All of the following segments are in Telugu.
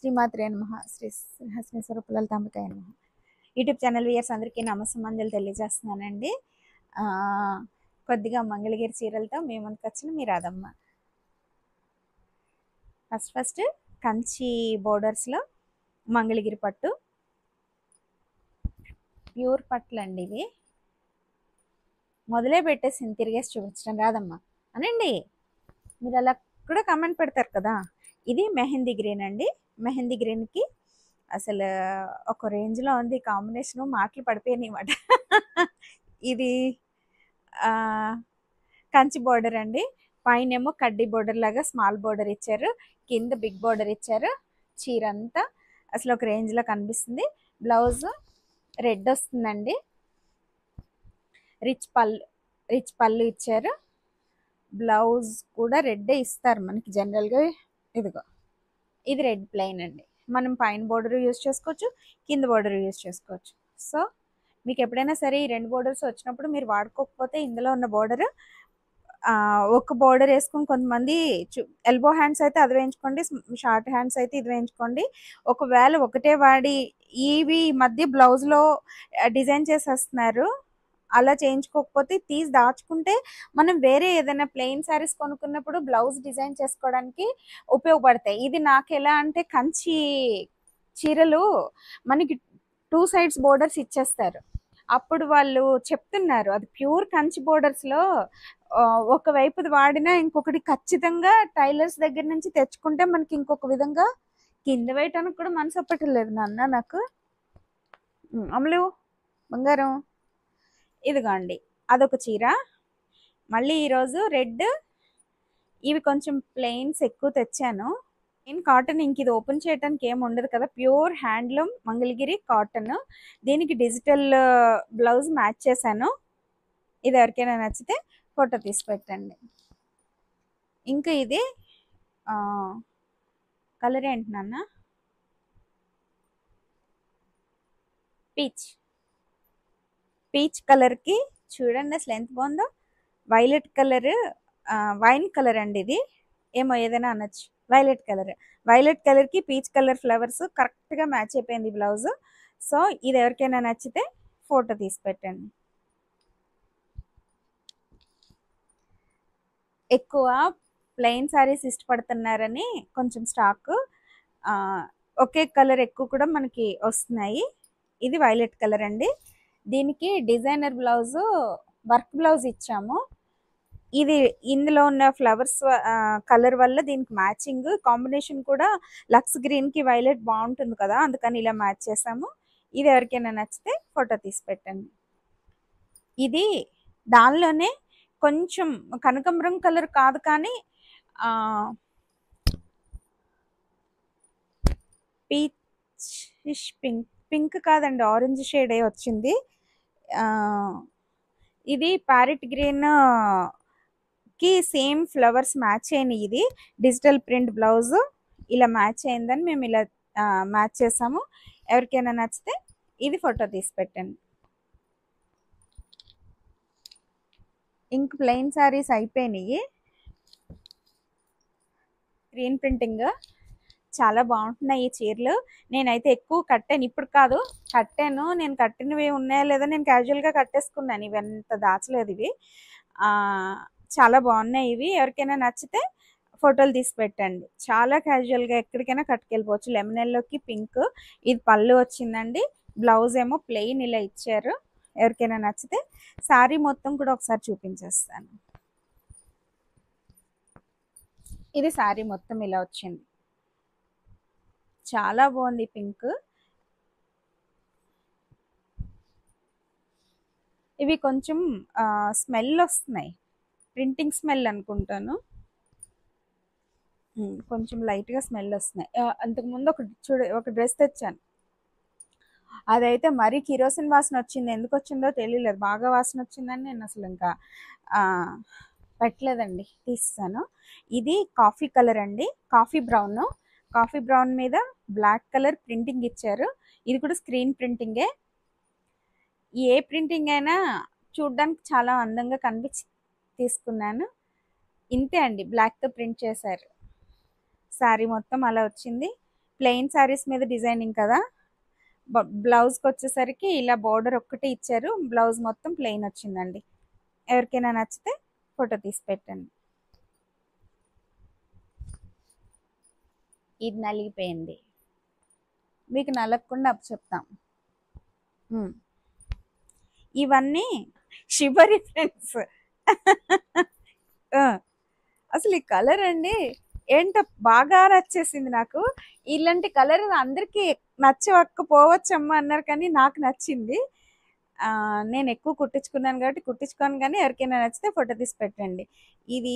శ్రీమాత్రే నమః. శ్రీ శ్రీహస్ని స్వరూపలలితాంబికాయ నమః. యూట్యూబ్ ఛానల్ వ్యూయర్స్ అందరికీ నమస్సమాంజలు తెలియజేస్తున్నానండి. కొద్దిగా మంగళగిరి చీరలతో మీ ముందుకు వచ్చిన మీ రాధమ్మ. ఫస్ట్ కంచి బోర్డర్స్లో మంగళగిరి పట్టు, ప్యూర్ పట్లు అండి. ఇవి మొదలే పెట్టేసి తిరిగేసి చూపించడం రాదమ్మా అనండి. మీరు అలా కూడా కమెంట్ పెడతారు కదా. ఇది మెహందీ గ్రీన్ అండి. మెహందీ గ్రీన్కి అసలు ఒక రేంజ్లో ఉంది కాంబినేషను, మాటలు పడిపోయాయి అన్నమాట. ఇది కంచి బోర్డర్ అండి. పైన ఏమో కడ్డీ బోర్డర్ లాగా స్మాల్ బోర్డర్ ఇచ్చారు, కింద బిగ్ బోర్డర్ ఇచ్చారు. చీర అంతా అసలు ఒక రేంజ్లో కనిపిస్తుంది. బ్లౌజ్ రెడ్ వస్తుందండి. రిచ్ పళ్ళు ఇచ్చారు. బ్లౌజ్ కూడా రెడ్డే ఇస్తారు మనకి జనరల్గా. ఇదిగో ఇది రెడ్ ప్లెయిన్ అండి. మనం పైన బోర్డర్ యూజ్ చేసుకోవచ్చు, కింద బోర్డర్ యూజ్ చేసుకోవచ్చు. సో మీకు ఎప్పుడైనా సరే ఈ రెండు బోర్డర్స్ వచ్చినప్పుడు మీరు వాడుకోకపోతే ఇందులో ఉన్న బోర్డర్ ఒక బోర్డర్ వేసుకుని కొంతమంది ఎల్బో హ్యాండ్స్ అయితే అది వేయించుకోండి, షార్ట్ హ్యాండ్స్ అయితే ఇది వేయించుకోండి. ఒకవేళ ఒకటే వాడి ఇవి మధ్య బ్లౌజ్లో డిజైన్ చేసేస్తున్నారు. అలా చేయించుకోకపోతే తీసి దాచుకుంటే మనం వేరే ఏదైనా ప్లెయిన్ శారీస్ కొనుక్కున్నప్పుడు బ్లౌజ్ డిజైన్ చేసుకోవడానికి ఉపయోగపడతాయి. ఇది నాకు ఎలా అంటే కంచి చీరలు మనకి 2 సైడ్స్ బోర్డర్స్ ఇచ్చేస్తారు. అప్పుడు వాళ్ళు చెప్తున్నారు అది ప్యూర్ కంచి బోర్డర్స్లో ఒకవైపుది వాడినా ఇంకొకటి ఖచ్చితంగా టైలర్స్ దగ్గర నుంచి తెచ్చుకుంటే మనకి ఇంకొక విధంగా కింద వేయటానికి కూడా మనసు ఒప్పట్లేదు నాన్న నాకు. అమలు బంగారం ఇదిగోండి అదొక చీర. మళ్ళీ ఈరోజు రెడ్, ఇవి కొంచెం ప్లెయిన్స్ ఎక్కువ తెచ్చాను. నేను కాటన్ ఇంక ఇది ఓపెన్ చేయడానికి ఏమి ఉండదు కదా, ప్యూర్ హ్యాండ్లూమ్ మంగళగిరి కాటన్. దీనికి డిజిటల్ బ్లౌజ్ మ్యాచ్ చేశాను. ఇది ఎవరికైనా నచ్చితే ఫోటో తీసి పెట్టండి. ఇంకా ఇది కలర్ ఏంటి నాన్న? పీచ్ కలర్కి చూడండి అసలు ఎంత బాగుందో. వైలెట్ కలర్, వైన్ కలర్ అండి ఇది. ఏమో ఏదైనా అనొచ్చు. వైలెట్ కలర్కి పీచ్ కలర్ ఫ్లవర్స్ కరెక్ట్గా మ్యాచ్ అయిపోయింది బ్లౌజ్. సో ఇది ఎవరికైనా నచ్చితే ఫోటో తీసి పెట్టండి. ఎక్కువ ప్లెయిన్ శారీస్ ఇష్టపడుతున్నారని కొంచెం స్టాక్ ఒకే కలర్ ఎక్కువ కూడా మనకి వస్తున్నాయి. ఇది వైలెట్ కలర్ అండి. దీనికి డిజైనర్ బ్లౌజ్, వర్క్ బ్లౌజ్ ఇచ్చాము. ఇది ఇందులో ఉన్న ఫ్లవర్స్ కలర్ వల్ల దీనికి మ్యాచింగ్ కాంబినేషన్ కూడా లక్స్ గ్రీన్కి వైలెట్ బాగుంటుంది కదా, అందుకని ఇలా మ్యాచ్ చేసాము. ఇది ఎవరికైనా నచ్చితే ఫోటో తీసి పెట్టండి. ఇది దానిలోనే కొంచెం కనకాంబరం కలర్ కాదు కానీ పీచ్ పింక్ కాదండి, ఆరెంజ్ షేడ్ వచ్చింది. ఇది ప్యారెట్ గ్రీన్ కి సేమ్ ఫ్లవర్స్ మ్యాచ్ అయినాయి. ఇది డిజిటల్ ప్రింట్ బ్లౌజ్ ఇలా మ్యాచ్ అయిందని మేము ఇలా మ్యాచ్ చేసాము. ఎవరికైనా నచ్చితే ఇది ఫోటో తీసి పెట్టండి. ఇంక ప్లెయిన్ శారీస్ అయిపోయినాయి. స్క్రీన్ ప్రింటింగ్ చాలా బాగుంటున్నాయి ఈ చీరలు. నేనైతే ఎక్కువ కట్టాను, ఇప్పుడు కాదు కట్టాను. నేను కట్టినవి ఉన్నాయా లేదా నేను క్యాజువల్గా కట్టేసుకున్నాను, ఇవి ఎంత దాచలేదు. ఇవి చాలా బాగున్నాయి. ఇవి ఎవరికైనా నచ్చితే ఫోటోలు తీసి పెట్టండి. చాలా క్యాజువల్గా ఎక్కడికైనా కట్టుకెళ్ళిపోవచ్చు. లెమన్ ఎల్లోకి పింక్. ఇది పళ్ళు వచ్చిందండి. బ్లౌజ్ ఏమో ప్లెయిన్ ఇలా ఇచ్చారు. ఎవరికైనా నచ్చితే శారీ మొత్తం కూడా ఒకసారి చూపించేస్తాను. ఇది శారీ మొత్తం ఇలా వచ్చింది. చాలా బాగుంది పింక్. ఇవి కొంచెం స్మెల్ వస్తున్నాయి, ప్రింటింగ్ స్మెల్ అనుకుంటాను. కొంచెం లైట్గా స్మెల్ వస్తున్నాయి. అంతకుముందు ఒక డ్రెస్ తెచ్చాను, అదైతే మరీ కిరోసిన్ వాసన వచ్చింది. ఎందుకు వచ్చిందో తెలియలేదు, బాగా వాసన వచ్చిందని నేను అసలు ఇంకా పెట్టలేదండి, తీస్తాను. ఇది కాఫీ కలర్ అండి, కాఫీ బ్రౌన్ మీద బ్లాక్ కలర్ ప్రింటింగ్ ఇచ్చారు. ఇది కూడా స్క్రీన్ ప్రింటింగే. ఏ ప్రింటింగ్ అయినా చూడ్డానికి చాలా అందంగా కనిపించి తీసుకున్నాను. ఇంతే అండి, బ్లాక్తో ప్రింట్ చేశారు. శారీ మొత్తం అలా వచ్చింది. ప్లెయిన్ శారీస్ మీద డిజైనింగ్ కదా, బ్లౌజ్కి వచ్చేసరికి ఇలా బార్డర్ ఒక్కటే ఇచ్చారు, బ్లౌజ్ మొత్తం ప్లెయిన్ వచ్చిందండి. ఎవరికైనా నచ్చితే ఫోటో తీసి పెట్టండి. ఇది నలిగిపోయింది, మీకు నలగకుండా అప్పు చెప్తాం. ఇవన్నీ షిబరి ఫ్రెండ్స్. అసలు ఈ కలర్ అండి ఏంటో బాగా నచ్చేసింది నాకు. ఇలాంటి కలర్ అందరికీ నచ్చకపోవచ్చమ్మా అన్నారు, కానీ నాకు నచ్చింది. నేను ఎక్కువ కుట్టించుకున్నాను కాబట్టి కుట్టించుకోను, కానీ ఎవరికైనా నచ్చితే ఫోటో తీసి పెట్టండి. ఇది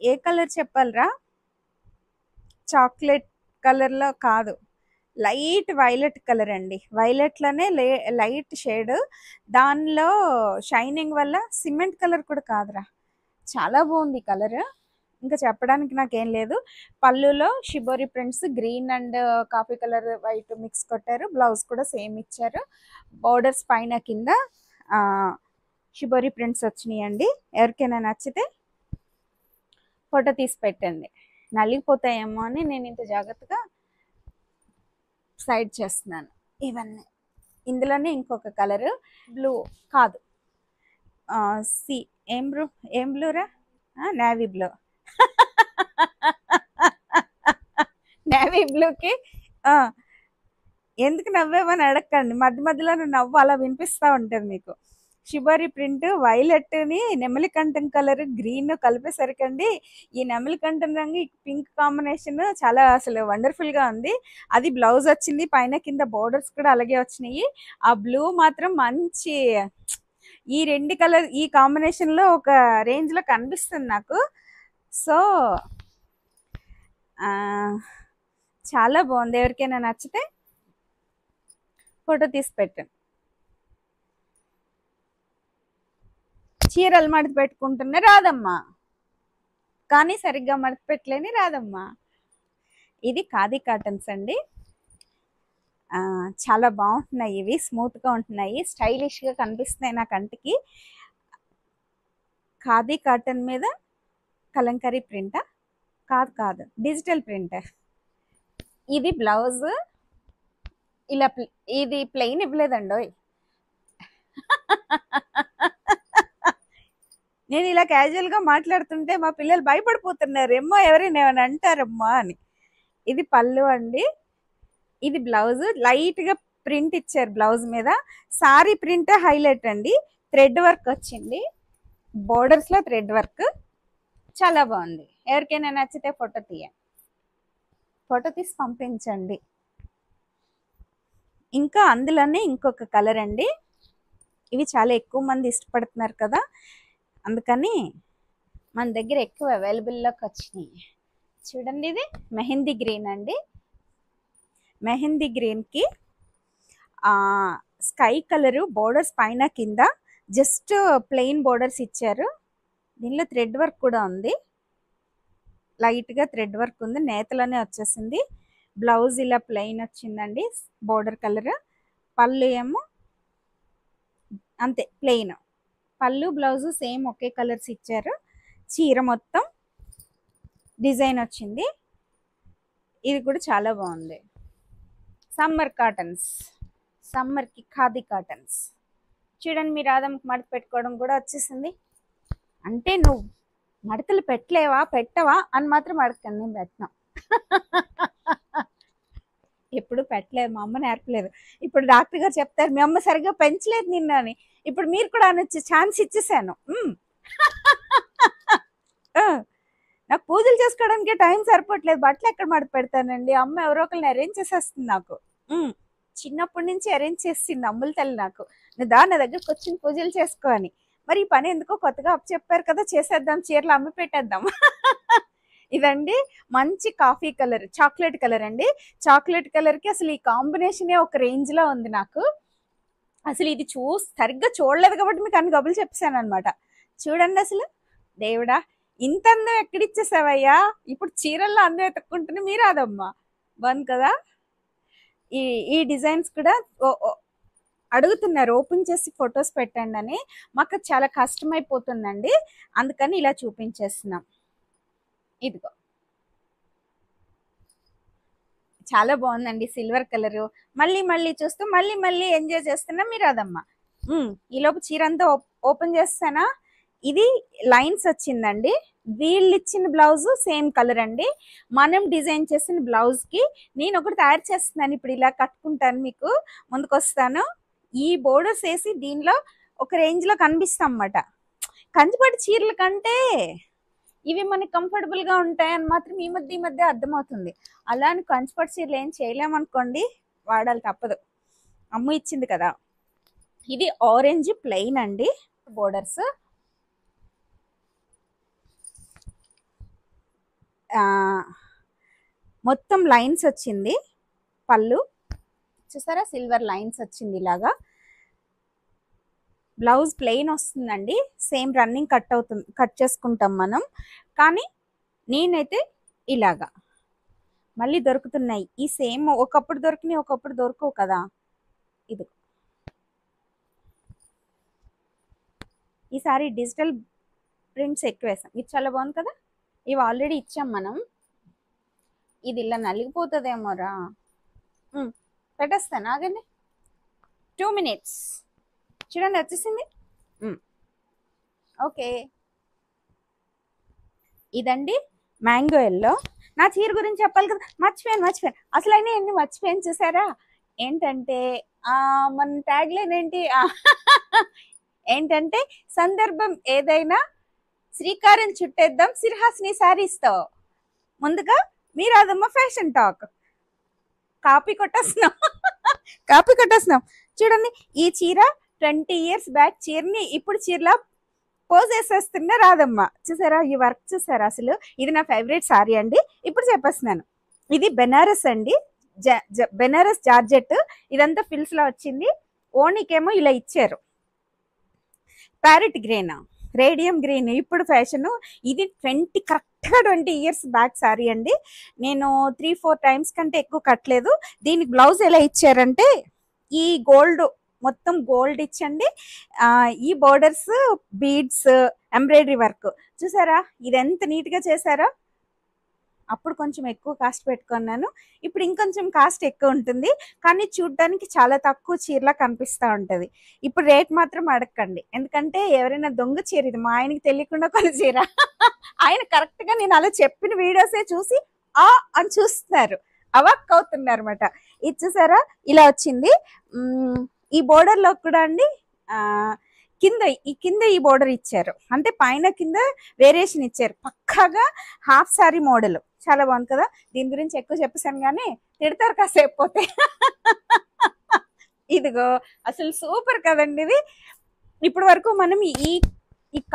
ఏ కలర్ చెప్పాలరా? చాక్లెట్ కలర్లో కాదు, లైట్ వైలెట్ కలర్ అండి. వైలెట్లోనే లైట్ షేడ్, దానిలో షైనింగ్ వల్ల సిమెంట్ కలర్ కూడా కాదురా, చాలా బాగుంది కలర్. ఇంకా చెప్పడానికి నాకేం లేదు. పళ్ళులో shibori prints green and coffee colour white mix కొట్టారు, బ్లౌజ్ కూడా సేమ్ ఇచ్చారు. బోర్డర్స్ పైన కింద షిబోరి ప్రింట్స్ వచ్చినాయండి. ఎవరికైనా నచ్చితే ఫోటో తీసి పెట్టండి. నలిగిపోతాయేమో అని నేను ఇంత జాగ్రత్తగా సైడ్ చేస్తున్నాను. ఇవన్నీ ఇందులోనే ఇంకొక కలరు బ్లూ కాదు, ఏం బ్లూరా, నేవీ బ్లూ. నేవీ బ్లూకి ఎందుకు నవ్వేమని అడగండి, మధ్య మధ్యలో నవ్వు అలా వినిపిస్తూ ఉంటుంది మీకు. షిబోరి ప్రింట్ వైలెట్ని నెమలికంఠం కలర్ గ్రీన్ కలిపేసరికండి, ఈ నెమలికంఠం రంగు పింక్ కాంబినేషన్ చాలా అసలు వండర్ఫుల్గా ఉంది. అది బ్లౌజ్ వచ్చింది, పైన కింద బోర్డర్స్ కూడా అలాగే వచ్చినాయి. ఆ బ్లూ మాత్రం మంచి, ఈ రెండు కలర్ ఈ కాంబినేషన్లో ఒక రేంజ్లో కనిపిస్తుంది నాకు. సో చాలా బాగుంది. ఎవరికైనా నచ్చితే ఫోటో తీసి పెట్టండి. చీరలు మడత పెట్టుకుంటున్నా రాదమ్మా, కానీ సరిగ్గా మడత పెట్టలేని రాదమ్మా. ఇది ఖాదీ కాటన్స్ అండి, చాలా బాగుంటున్నాయి. ఇవి స్మూత్గా ఉంటున్నాయి, స్టైలిష్గా కనిపిస్తున్నాయి నా కంటికి. ఖాదీ కాటన్ మీద కలంకరీ ప్రింటా? కాదు, డిజిటల్ ప్రింట్. ఇది బ్లౌజ్ ఇలా, ఇది ప్లెయిన్ ఇవ్వలేదండి. నేను ఇలా క్యాజువల్గా మాట్లాడుతుంటే మా పిల్లలు భయపడిపోతున్నారు, ఏమో ఎవరైనా ఏమైనా అంటారమ్మా అని. ఇది పళ్ళు అండి, ఇది బ్లౌజ్. లైట్గా ప్రింట్ ఇచ్చారు బ్లౌజ్ మీద, సారీ ప్రింట్ హైలైట్ అండి. థ్రెడ్ వర్క్ వచ్చింది, బోర్డర్స్లో థ్రెడ్ వర్క్ చాలా బాగుంది. ఎవరికైనా నచ్చితే ఫోటో తీయండి, ఫోటో తీసి పంపించండి. ఇంకా అందులోనే ఇంకొక కలర్ అండి, ఇవి చాలా ఎక్కువ మంది ఇష్టపడుతున్నారు కదా, అందుకని మన దగ్గర ఎక్కువ అవైలబుల్లోకి వచ్చినాయి. చూడండి, ఇది మెహందీ గ్రీన్ అండి. మెహందీ గ్రీన్కి స్కై కలరు బోర్డర్స్ పైన కింద జస్ట్ ప్లెయిన్ బోర్డర్స్ ఇచ్చారు. దీనిలో థ్రెడ్ వర్క్ కూడా ఉంది, లైట్గా థ్రెడ్ వర్క్ ఉంది, నేతలోనే వచ్చేసింది. బ్లౌజ్ ఇలా ప్లెయిన్ వచ్చిందండి, బోర్డర్ కలర్. పళ్ళు ఏమో అంతే ప్లెయిన్, పళ్ళు బ్లౌజు సేమ్ ఒకే కలర్స్ ఇచ్చారు. చీర మొత్తం డిజైన్ వచ్చింది, ఇది కూడా చాలా బాగుంది. సమ్మర్ కాటన్స్, సమ్మర్కి ఖాదీ కాటన్స్. చూడండి, మీ రాధమ్మకి మడత పెట్టుకోవడం కూడా వచ్చేసింది. అంటే నువ్వు మడతలు పెట్టవా అని మాత్రం అడగండి, నేను పెట్టినా. ఎప్పుడు పెట్టలేదు, మా అమ్మ నేర్పలేదు. ఇప్పుడు డాక్టర్ గారు చెప్తారు మీ అమ్మ సరిగ్గా పెంచలేదు నిన్న అని. ఇప్పుడు మీరు కూడా అనొచ్చు, ఛాన్స్ ఇచ్చేసాను. నాకు పూజలు చేసుకోవడానికి టైం సరిపోవట్లేదు, బట్టలు ఎక్కడ మడత పెడతానండి, అమ్మ ఎవరో ఒకరిని అరేంజ్ చేసేస్తుంది నాకు. చిన్నప్పటి నుంచి అరేంజ్ చేసింది అమ్ముల తల్లి నాకు, నువ్వు నా దగ్గరకు వచ్చిన పూజలు చేసుకో అని. మరి ఈ పని ఎందుకో కొత్తగా అప్పు చెప్పారు కదా, చేసేద్దాం, చీరలు అమ్మి పెట్టేద్దాం. ఇదండి మంచి కాఫీ కలర్, చాక్లెట్ కలర్ అండి. చాక్లెట్ కలర్కి అసలు ఈ కాంబినేషనే ఒక రేంజ్లో ఉంది నాకు. అసలు ఇది సరిగ్గా చూడలేదు కాబట్టి మీకు అన్ని గబులు చెప్పేశాను అనమాట. చూడండి అసలు, దేవుడా ఇంత అందం ఎక్కడిచ్చేసావయ్యా, ఇప్పుడు చీరల్లో అందం ఎత్తుక్కుంటుంది మీరు అదమ్మా, బాగుంది కదా. ఈ డిజైన్స్ కూడా అడుగుతున్నారు ఓపెన్ చేసి ఫొటోస్ పెట్టండి అని, మాకు చాలా కష్టం అయిపోతుందండి, అందుకని ఇలా చూపించేస్తున్నాం. ఇదిగో చాలా బాగుందండి సిల్వర్ కలర్. మళ్ళీ మళ్ళీ చూస్తూ మళ్ళీ మళ్ళీ ఎంజాయ్ చేస్తున్నా మీరు అదమ్మా. ఈలోపు చీర అంతా ఓపెన్ చేస్తానా. ఇది లైన్స్ వచ్చిందండి. వీళ్ళు ఇచ్చిన బ్లౌజ్ సేమ్ కలర్ అండి. మనం డిజైన్ చేసిన బ్లౌజ్ కి నేను ఒకటి తయారు చేస్తున్నాను. ఇప్పుడు ఇలా కట్టుకుంటాను, మీకు ముందుకు వస్తాను. ఈ బోర్డర్స్ వేసి దీనిలో ఒక రేంజ్ లో కనిపిస్తాం అన్నమాట. కంచిపట్టు చీరల కంటే ఇవి మనకి కంఫర్టబుల్ గా ఉంటాయని మాత్రం ఈ మధ్య అర్థమవుతుంది. అలా అని కంచిపట్టు చీరలు ఏం చేయలేమనుకోండి, వాడాలి తప్పదు, అమ్మ ఇచ్చింది కదా. ఇది ఆరెంజ్ ప్లెయిన్ అండి బోర్డర్స్. మొత్తం లైన్స్ వచ్చింది. పళ్ళు చూసారా, సిల్వర్ లైన్స్ వచ్చింది ఇలాగా. బ్లౌజ్ ప్లెయిన్ వస్తుందండి. సేమ్ రన్నింగ్ కట్ అవుతుంది, కట్ చేసుకుంటాం మనం. కానీ నేనైతే ఇలాగా మళ్ళీ దొరుకుతున్నాయి ఈ సేమ్. ఒకప్పుడు దొరికినాయి, ఒకప్పుడు దొరకవు కదా. ఇది ఈసారి డిజిటల్ ప్రింట్స్ ఎక్కువ వేసాం. ఇది చాలా బాగుంది కదా. ఇవి ఆల్రెడీ ఇచ్చాం మనం. ఇది ఇలా నలిగిపోతుందేమోరా. పెట్టేస్తాను, ఆగండి. 2 minutes. చూడండి వచ్చేసింది. ఓకే, ఇదండి మ్యాంగో ఎల్లో. నా చీర గురించి చెప్పాలి కదా, మర్చిపోయాను. అసలు అయినా ఎన్ని మర్చిపోయాను చూసారా. ఏంటంటే మన ట్యాగ్ లైన్ ఏంటంటే సందర్భం ఏదైనా శ్రీకారం చుట్టేద్దాం సిరిహాసిని శారీస్తో. ముందుగా మీరు అదమ్మ ఫ్యాషన్ టాక్ కాపీ కొట్టేస్తున్నాం. చూడండి, ఈ చీర 20 years బ్యాక్ చీరని ఇప్పుడు చీరలా పోజ్ వేసేస్తున్నా రాదమ్మ. చూసారా ఈ వర్క్ చూసారా. అసలు ఇది నా ఫేవరెట్ సారీ అండి. ఇప్పుడు చెప్పేస్తున్నాను. ఇది బెనారస్ అండి, బెనారస్ జార్జెట్. ఇదంతా ఫిల్స్ లో వచ్చింది. ఓణికేమో ఇలా ఇచ్చారు. ప్యారెట్ గ్రీన్, రేడియం గ్రీన్ ఇప్పుడు ఫ్యాషన్. ఇది కరెక్ట్గా 20 years బ్యాక్ సారీ అండి. నేను 3-4 times కంటే ఎక్కువ కట్టలేదు. దీనికి బ్లౌజ్ ఎలా ఇచ్చారంటే ఈ గోల్డ్, మొత్తం గోల్డ్ ఇచ్చండి. ఈ బోర్డర్స్ బీడ్స్ ఎంబ్రాయిడరీ వర్క్ చూసారా. ఇది ఎంత నీట్ గా చేశారా. అప్పుడు కొంచెం ఎక్కువ కాస్ట్ పెట్టుకున్నాను, ఇప్పుడు ఇంకొంచెం కాస్ట్ ఎక్కువ ఉంటుంది. కానీ చూడ్డానికి చాలా తక్కువ చీరలా కనిపిస్తూ ఉంటుంది. ఇప్పుడు రేట్ మాత్రం అడగండి, ఎందుకంటే ఎవరైనా దొంగ చీర, ఇది మా ఆయనకి తెలియకుండా కొన్ని చీర. ఆయన కరెక్ట్ గా నేను అలా చెప్పిన వీడియోసే చూసి అని చూస్తున్నారు, అవాక్ అవుతున్నారు అనమాట. ఇది చూసారా ఇలా వచ్చింది. ఈ బోర్డర్ లో కూడా అండి కింద ఈ బోర్డర్ ఇచ్చారు, అంటే పైన కింద వేరియేషన్ ఇచ్చారు. పక్కాగా హాఫ్ సారీ మోడల్. చాలా బాగుంది కదా. దీని గురించి ఎక్కువ చెప్పేసాను కానీ తిడతారు కాసేపు పోతే. ఇదిగో అసలు సూపర్ కదండి ఇది. ఇప్పటి వరకు మనం ఈ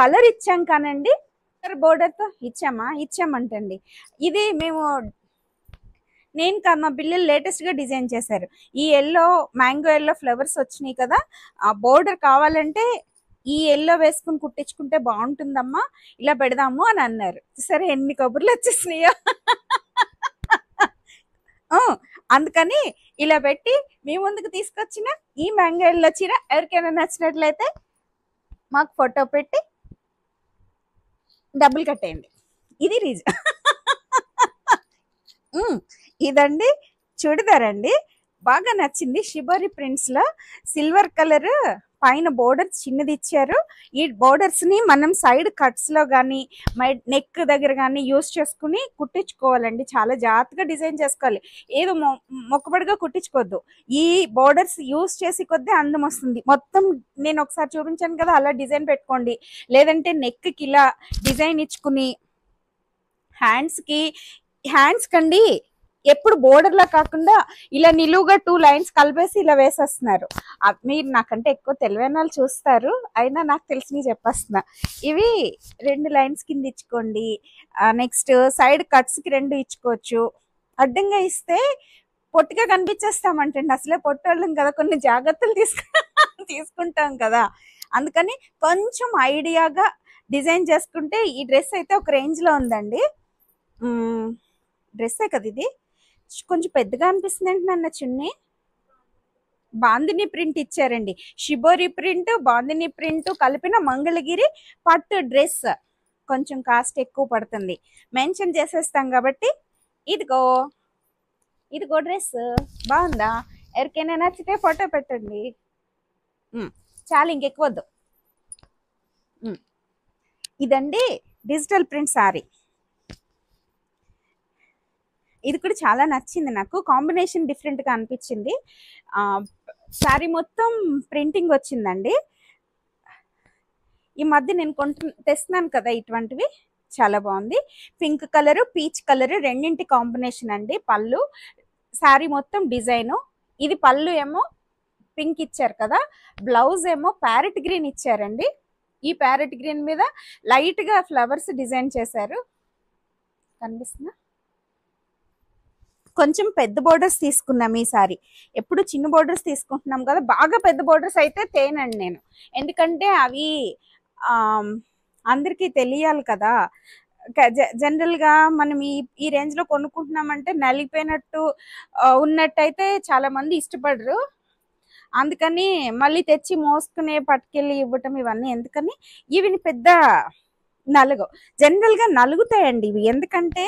కలర్ ఇచ్చాం కానండి, బోర్డర్తో ఇచ్చామంటండి. ఇది నేను కాదు, మా పిల్లలు లేటెస్ట్ గా డిజైన్ చేశారు. ఈ ఎల్లో, మ్యాంగో ఎల్లో ఫ్లవర్స్ వచ్చినాయి కదా, ఆ బోర్డర్ కావాలంటే ఈ ఎల్లో వేసుకుని కుట్టించుకుంటే బాగుంటుందమ్మా, ఇలా పెడదాము అని అన్నారు. సరే ఎన్ని కబుర్లు వచ్చేసినాయో. అందుకని ఇలా పెట్టి మీ ముందుకు తీసుకొచ్చిన ఈ మ్యాంగో ఎల్లో చీర ఎవరికైనా నచ్చినట్లయితే మాకు ఫోటో పెట్టి డబ్బులు కట్టేయండి. ఇది రీజన్. ఇదండి చూడిదార్ అండి, బాగా నచ్చింది. షిబోరి ప్రింట్స్ లో సిల్వర్ కలర్ పైన బోర్డర్ చిన్నది ఇచ్చారు. ఈ బోర్డర్స్ ని మనం సైడ్ కట్స్ లో కానీ నెక్ దగ్గర కానీ యూస్ చేసుకుని కుట్టించుకోవాలండి. చాలా జాగ్రత్తగా డిజైన్ చేసుకోవాలి, ఏదో మొక్కబడిగా కుట్టించుకోవద్దు. ఈ బోర్డర్స్ యూస్ చేసి కొద్దీ అందం వస్తుంది. మొత్తం నేను ఒకసారి చూపించాను కదా, అలా డిజైన్ పెట్టుకోండి. లేదంటే నెక్ కి ఇలా డిజైన్ ఇచ్చుకుని హ్యాండ్స్ కండి ఎప్పుడు బోర్డర్ లా కాకుండా ఇలా నిలువుగా 2 lines కలిపేసి ఇలా వేసేస్తున్నారు. మీరు నాకంటే ఎక్కువ తెలివైన వాళ్ళు చూస్తారు, అయినా నాకు తెలిసి చెప్పేస్తున్నా. ఇవి 2 lines కింద ఇచ్చుకోండి. నెక్స్ట్ సైడ్ కట్స్ కి 2 ఇచ్చుకోవచ్చు. అడ్డంగా ఇస్తే పొట్టిగా కనిపించేస్తామంటండి. అసలే పొట్టోళ్ళం కదా, కొన్ని జాగ్రత్తలు తీసుకుంటాం కదా. అందుకని కొంచెం ఐడియాగా డిజైన్ చేసుకుంటే ఈ డ్రెస్ అయితే ఒక రేంజ్ లో ఉందండి. డ్రెస్సే కదా ఇది, కొంచెం పెద్దగా అనిపిస్తుంది అంటే నన్న చున్నీ. బాందిని ప్రింట్ ఇచ్చారండి, షిబోరి ప్రింట్, బాందిని ప్రింట్ కలిపిన మంగళగిరి పట్టు డ్రెస్. కొంచెం కాస్ట్ ఎక్కువ పడుతుంది, మెన్షన్ చేసేస్తాం కాబట్టి. ఇదిగో ఇదిగో డ్రెస్ బాగుందా? ఎవరికైనా నచ్చితే ఫోటో పెట్టండి. చాలా ఇంకెక్కువ వద్దు. ఇదండి డిజిటల్ ప్రింట్ సారీ. ఇది కూడా చాలా నచ్చింది నాకు, కాంబినేషన్ డిఫరెంట్గా అనిపించింది. సారీ మొత్తం ప్రింటింగ్ వచ్చిందండి. ఈ మధ్య నేను తెస్తున్నాను కదా ఇటువంటివి, చాలా బాగుంది. పింక్ కలరు పీచ్ కలరు రెండింటి కాంబినేషన్ అండి. పళ్ళు సారీ మొత్తం డిజైను. ఇది పళ్ళు ఏమో పింక్ ఇచ్చారు కదా, బ్లౌజ్ ఏమో ప్యారెట్ గ్రీన్ ఇచ్చారండి. ఈ ప్యారెట్ గ్రీన్ మీద లైట్ గా ఫ్లవర్స్ డిజైన్ చేశారు, కనిపిస్తుందా? కొంచెం పెద్ద బోర్డర్స్ తీసుకున్నాం ఈసారి. ఎప్పుడు చిన్న బోర్డర్స్ తీసుకుంటున్నాం కదా, బాగా పెద్ద బోర్డర్స్ అయితే తేనండి నేను, ఎందుకంటే అవి అందరికీ తెలియాలి కదా. జనరల్ గా మనం ఈ రేంజ్ లో కొనుక్కుంటున్నామంటే నలిగిపోయినట్టు ఉన్నట్టయితే చాలా మంది ఇష్టపడరు. అందుకని మళ్ళీ తెచ్చి మోసుకునే పట్టుకెళ్ళి ఇవ్వటం ఇవన్నీ ఎందుకని, ఇవి పెద్ద నలుగు, జనరల్ గా నలుగుతాయండి ఇవి. ఎందుకంటే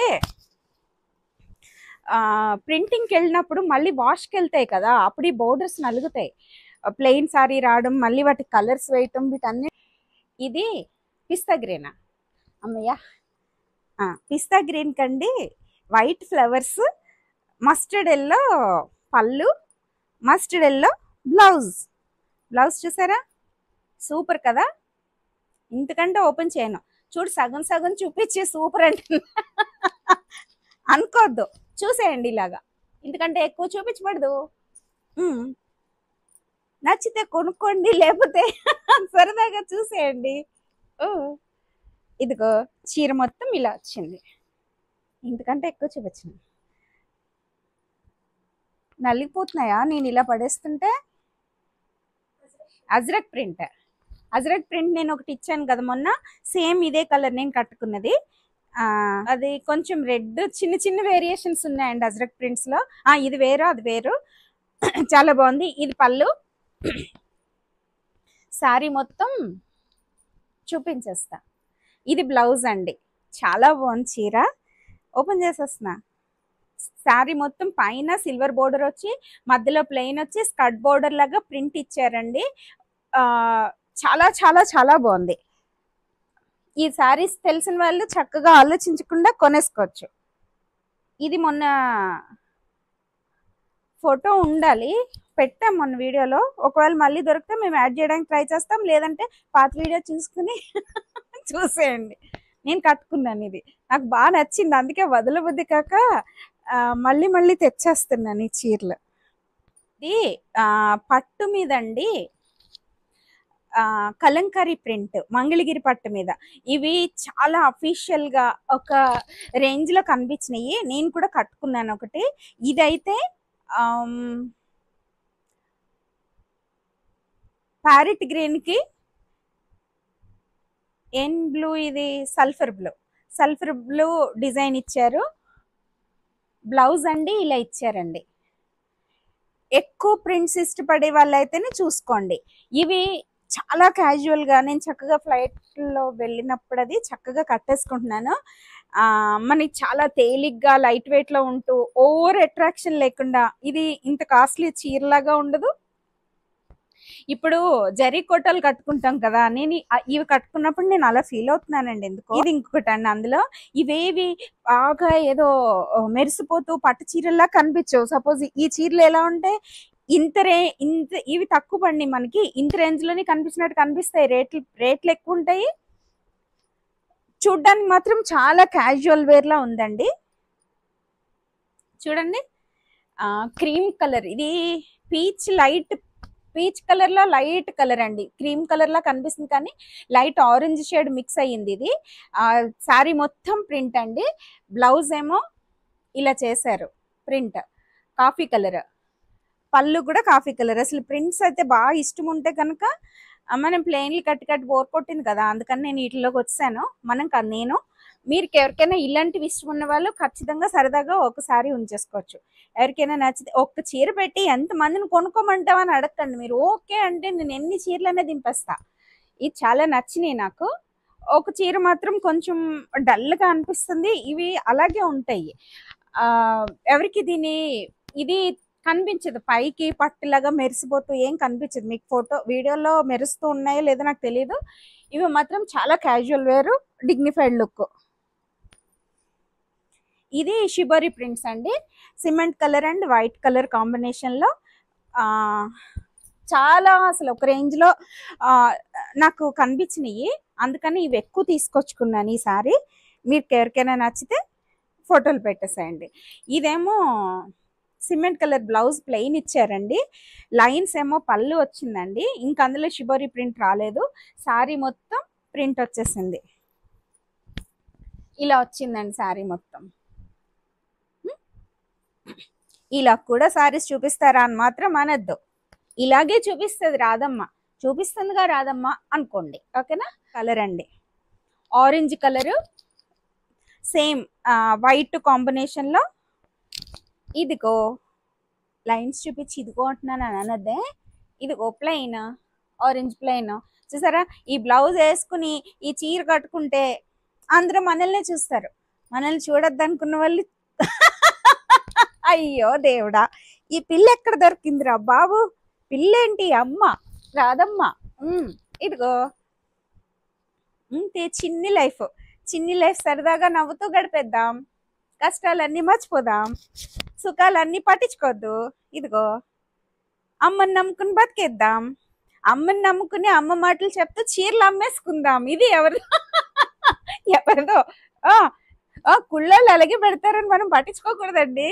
ప్రింటింగ్కి వెళ్ళినప్పుడు మళ్ళీ వాష్కి వెళ్తాయి కదా, అప్పుడు ఈ బోర్డర్స్ నలుగుతాయి. ప్లెయిన్ సారీ రావడం, మళ్ళీ వాటి కలర్స్ వేయటం, వీటన్ని. ఇది పిస్తా గ్రీనా అమ్మయ్య, పిస్తా గ్రీన్ కండి వైట్ ఫ్లవర్స్, మస్టర్డ్ ఎల్లో పళ్ళు, మస్టర్డ్ ఎల్లో బ్లౌజ్. చూసారా, సూపర్ కదా. ఇంతకంటే ఓపెన్ చేయను, చూడు సగం సగం చూపించి సూపర్ అంటే అనుకోవద్దు, చూసేయండి ఇలాగా, ఎందుకంటే ఎక్కువ చూపించబడదు. నచ్చితే కొనుక్కోండి, లేకపోతే సరదాగా చూసేయండి. ఇదిగో చీర మొత్తం ఇలా వచ్చింది, ఇంతకంటే ఎక్కువ చూపించను. నలిగిపోతున్నాయా నేను ఇలా పడేస్తుంటే? అజ్రక్ ప్రింట్ నేను ఒకటి ఇచ్చాను కదా మొన్న, సేమ్ ఇదే కలర్ నేను కట్టుకున్నది. అది కొంచెం రెడ్, చిన్న చిన్న వేరియేషన్స్ ఉన్నాయండి అజ్రక్ ప్రింట్స్ లో. ఇది వేరు అది వేరు, చాలా బాగుంది. ఇది పళ్ళు, శారీ మొత్తం చూపించేస్తా. ఇది బ్లౌజ్ అండి, చాలా బాగుంది చీర. ఓపెన్ చేసేస్తున్నా. శారీ మొత్తం పైన సిల్వర్ బోర్డర్ వచ్చి, మధ్యలో ప్లెయిన్ వచ్చి, స్కర్ట్ బోర్డర్ లాగా ప్రింట్ ఇచ్చారండి. చాలా చాలా చాలా బాగుంది. ఈ శారీస్ తెలిసిన వాళ్ళు చక్కగా ఆలోచించకుండా కొనేసుకోవచ్చు. ఇది మొన్న ఫోటో ఉండాలి, పెట్టాం మొన్న వీడియోలో. ఒకవేళ మళ్ళీ దొరికితే మేము యాడ్ చేయడానికి ట్రై చేస్తాం, లేదంటే పాత వీడియో చూసుకుని చూసేయండి. నేను కట్టుకున్నాను, ఇది నాకు బాగా నచ్చింది, అందుకే వదలబుద్ధి కాక మళ్ళీ మళ్ళీ తెచ్చేస్తున్నాను ఈ చీరలు. ఇది పట్టు మీద అండి, కలంకారీ ప్రింట్, మంగళగిరి పట్టు మీద. ఇవి చాలా అఫీషియల్ గా ఒక రేంజ్ లో కనిపించినాయి, నేను కూడా కట్టుకున్నాను ఒకటి. ఇదైతే ప్యారెట్ గ్రీన్ కి ఎన్ బ్లూ, ఇది సల్ఫర్ బ్లూ డిజైన్ ఇచ్చారు. బ్లౌజ్ అండి ఇలా ఇచ్చారండి. ఎక్కువ ప్రింట్స్ ఇష్టపడే వాళ్ళైతేనే చూసుకోండి. ఇవి చాలా క్యాజువల్ గా, నేను చక్కగా ఫ్లైట్ లో వెళ్ళినప్పుడు అది చక్కగా కట్టేసుకుంటున్నాను. మనకి చాలా తేలిగ్గా లైట్ వెయిట్ లో ఉంటూ, ఓవర్ అట్రాక్షన్ లేకుండా, ఇది ఇంత కాస్ట్లీ చీరలాగా ఉండదు. ఇప్పుడు జరీ కోటలు కట్టుకుంటాం కదా, నేను ఇవి కట్టుకున్నప్పుడు నేను అలా ఫీల్ అవుతున్నానండి ఎందుకో. ఇది ఇంకొకటి అండి, అందులో ఇవేవి బాగా ఏదో మెరిసిపోతూ పట్టు చీరల్లా కనిపించవు. సపోజ్ ఈ చీరలు ఎలా ఉంటే ఇంత ఇవి తక్కువ పడి మనకి ఇంత రేంజ్ లోనే కనిపించినట్టు కనిపిస్తాయి. రేట్లు ఎక్కువ ఉంటాయి, చూడ్డానికి మాత్రం చాలా క్యాజువల్ వేర్ లా ఉందండి. చూడండి, క్రీమ్ కలర్, ఇది పీచ్ కలర్ లో లైట్ కలర్ అండి, క్రీమ్ కలర్ లా కనిపిస్తుంది కానీ లైట్ ఆరెంజ్ షేడ్ మిక్స్ అయ్యింది. ఇది శారీ మొత్తం ప్రింట్ అండి. బ్లౌజ్ ఏమో ఇలా చేశారు ప్రింట్, కాఫీ కలర్. పళ్ళు కూడా కాఫీ కలర్. అసలు ప్రింట్స్ అయితే బాగా ఇష్టం ఉంటే కనుక, మనం ప్లెయిన్లు కట్టి బోర్ కొట్టింది కదా, అందుకని నేను వీటిలోకి వచ్చాను. నేను మీరు ఎవరికైనా ఇలాంటివి ఇష్టం ఉన్న వాళ్ళు ఖచ్చితంగా సరదాగా ఒకసారి ఉంచేసుకోవచ్చు. ఎవరికైనా నచ్చితే ఒక్క చీర పెట్టి ఎంతమందిని కొనుక్కోమంటావు అని అడగండి. మీరు ఓకే అంటే నేను ఎన్ని చీరలనే దింపేస్తా. ఇది చాలా నచ్చినాయి నాకు. ఒక చీర మాత్రం కొంచెం డల్గా అనిపిస్తుంది, ఇవి అలాగే ఉంటాయి. ఎవరికి ఇది కనిపించదు, పైకి పట్టులాగా మెరిసిపోతూ ఏం కనిపించదు. మీకు వీడియోలో మెరుస్తూ ఉన్నాయో లేదో నాకు తెలియదు. ఇవి మాత్రం చాలా క్యాజువల్ వేరు, డిగ్నిఫైడ్ లుక్. ఇది షిబోరి ప్రింట్స్ అండి, cement colour and white colour కాంబినేషన్లో. చాలా అసలు ఒక రేంజ్లో నాకు కనిపించినాయి, అందుకని ఇవి ఎక్కువ తీసుకొచ్చుకున్నాను ఈసారి. మీకు ఎవరికైనా నచ్చితే ఫోటోలు పెట్టేసేయండి. ఇదేమో సిమెంట్ కలర్ బ్లౌజ్ ప్లెయిన్ ఇచ్చారండి, లైన్స్ ఏమో పళ్ళు వచ్చిందండి. ఇంక అందులో షిబోరి ప్రింట్ రాలేదు, శారీ మొత్తం ప్రింట్ వచ్చేసింది. ఇలా వచ్చిందండి శారీ మొత్తం. ఇలా కూడా శారీస్ చూపిస్తారా అని మాత్రం అనద్దు, ఇలాగే చూపిస్తుంది రాదమ్మ, చూపిస్తుందిగా రాదమ్మ అనుకోండి, ఓకేనా. కలర్ అండి ఆరెంజ్ కలరు, సేమ్ వైట్ కాంబినేషన్లో. ఇదిగో లైన్స్ చూపించి ఇదిగో అంటున్నాను అని అనద్దే, ఇదిగో ప్లెయిన్, ఆరెంజ్ ప్లెయిన్. చూసారా, ఈ బ్లౌజ్ వేసుకుని ఈ చీర కట్టుకుంటే అందరూ మనల్నే చూస్తారు, మనల్ని చూడొద్దు అనుకున్న వాళ్ళు అయ్యో దేవుడా, ఈ పిల్ల ఎక్కడ దొరికిందిరా బాబు, పిల్లేంటి అమ్మ రాదమ్మ. ఇదిగో చిన్ని లైఫ్ సరదాగా నవ్వుతూ గడిపేద్దాం, కష్టాలన్నీ మర్చిపోదాం, సుఖాలన్నీ పట్టించుకోవద్దు. ఇదిగో అమ్మని నమ్ముకుని బతికేద్దాం, అమ్మని నమ్ముకుని అమ్మ మాటలు చెప్తూ చీరలు అమ్మేసుకుందాం. ఇది ఎవరిదో కుళ్ళాలు అలాగే పెడతారని మనం పట్టించుకోకూడదండి.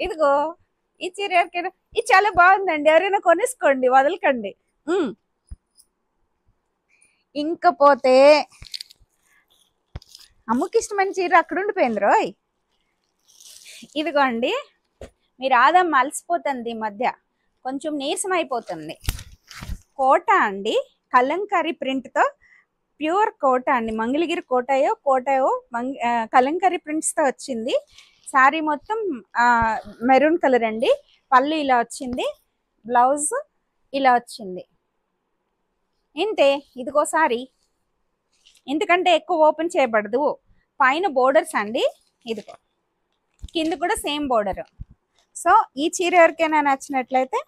ఇదిగో ఈ చీర ఎవరికైనా, ఇది చాలా బాగుందండి, ఎవరైనా కొనేసుకోండి, వదలకండి. ఇంకపోతే అమ్మకి ఇష్టమైన చీర అక్కడ ఉండిపోయింది రోయ్. ఇదిగో అండి, మీరు ఆదమ్మ అలసిపోతుంది, ఈ మధ్య కొంచెం నీరసం అయిపోతుంది. కోట అండి, కలంకారీ ప్రింట్తో, ప్యూర్ కోట అండి, మంగళగిరి కోటయో కలంకారీ ప్రింట్స్తో వచ్చింది. శారీ మొత్తం మెరూన్ కలర్ అండి, పళ్ళు ఇలా వచ్చింది, బ్లౌజ్ ఇలా వచ్చింది. ఇంతే, ఇదిగో సారీ, ఎందుకంటే ఎక్కువ ఓపెన్ చేయబడదు. పైన బోర్డర్స్ అండి, ఇదిగో కింద కూడా సేమ్ బోర్డర్. సో ఈ చీర ఎవరికైనా నచ్చినట్లయితే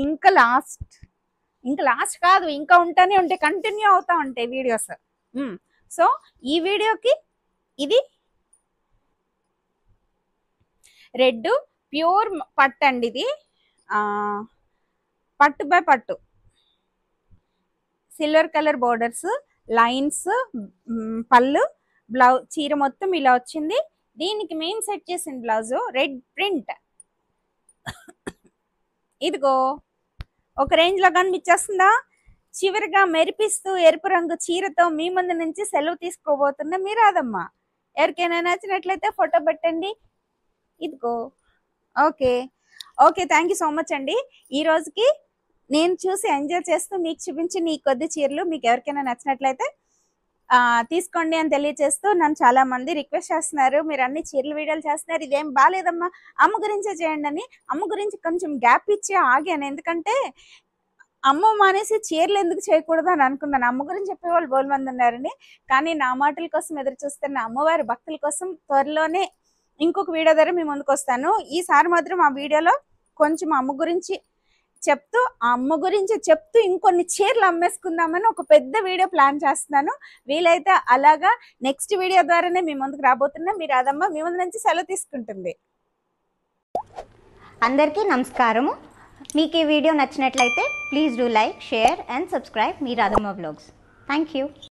ఇంకా లాస్ట్ కాదు, ఇంకా ఉంటానే ఉంటాయి, కంటిన్యూ అవుతా ఉంటాయి వీడియోస్. సో ఈ వీడియోకి ఇది రెడ్ ప్యూర్ పట్టు అండి, ఇది పట్టు బై పట్టు, సిల్వర్ కలర్ బోర్డర్స్, లైన్స్, పళ్ళు, బ్లౌజ్, చీర మొత్తం ఇలా వచ్చింది. దీనికి మేము సెట్ చేసిన బ్లౌజ్ రెడ్ ప్రింట్. ఇదిగో ఒక రేంజ్లో కనిపించేస్తుందా. చివరిగా మెరిపిస్తూ ఎరుపు రంగు చీరతో మీ ముందు నుంచి సెలవు తీసుకోబోతున్న మీ రాదమ్మ. ఎవరికైనా నచ్చినట్లయితే ఫోటో పెట్టండి. ఇదిగో okay thank you so much అండి. ఈ రోజుకి నేను చూసి ఎంజాయ్ చేస్తూ మీకు చూపించిన ఈ కొద్ది చీరలు మీకు ఎవరికైనా నచ్చినట్లయితే తీసుకోండి అని తెలియజేస్తూ, నన్ను చాలా మంది రిక్వెస్ట్ చేస్తున్నారు, మీరు అన్ని చీరలు వీడియోలు చేస్తున్నారు, ఇదేం బాగాలేదమ్మా, అమ్మ గురించే చేయండి అని. అమ్మ గురించి కొంచెం గ్యాప్ ఇచ్చి ఆగాను, ఎందుకంటే అమ్మ మానేసి చీరలు ఎందుకు చేయకూడదు అని అనుకున్నాను. అమ్మ గురించి చెప్పేవాళ్ళు బోల్ మంది ఉన్నారండి, కానీ నా మాటల కోసం ఎదురు చూస్తున్న అమ్మవారి భక్తుల కోసం త్వరలోనే ఇంకొక వీడియో ద్వారా మీ ముందుకు వస్తాను. ఈసారి మాత్రం ఆ వీడియోలో కొంచెం అమ్మ గురించి చెప్తూ ఇంకొన్ని చీరలు అమ్మేసుకుందామని ఒక పెద్ద వీడియో ప్లాన్ చేస్తున్నాను. వీలైతే అలాగా నెక్స్ట్ వీడియో ద్వారానే మీ ముందుకు రాబోతున్నా. మీ రాదమ్మ మీ ముందు నుంచి సెలవు తీసుకుంటుంది. అందరికీ నమస్కారము. మీకు ఈ వీడియో నచ్చినట్లయితే please do like, share and subscribe మీ రాదమ్మ వ్లాగ్స్. Thank you.